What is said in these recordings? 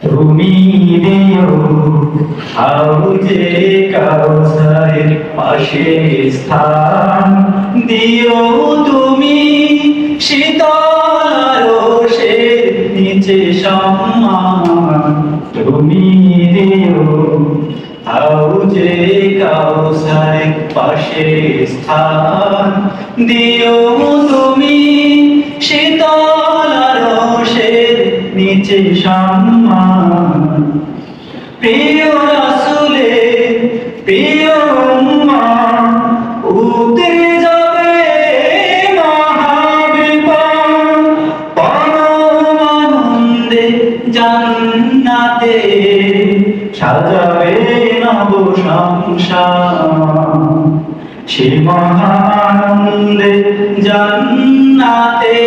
তুমি দিও হাউজে কাউসারের পাশে স্থান, দিও তুমি শীতল আরশের নিচে সম্মান। তুমি দিও হাউজে কাউসারের পাশে স্থান, দিও তুমি শীতল আরশের নিচে সম্মান। প্রিয় রাসূলের প্রিয় উম্মাহ উতরে যাবে মহাবিপদ, পরম আনন্দে জান্নাতে সাজাবে নব সংসার। সে মহানন্দে জান্নাতে,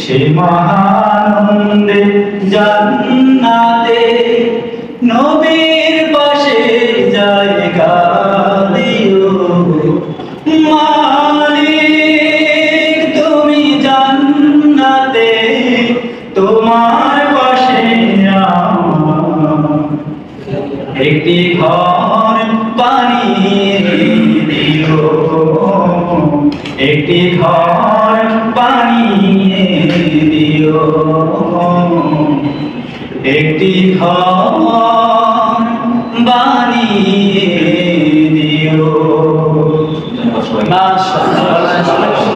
সে মহানন্দে জান্নাতে নবীর পাশে জায়গা দিও মালিক। তুমি জান্নাতে তোমার পাশে একটি ঘর বানিয়ে দিও, একটি ঘর বানিয়ে দিও, একটি ঘর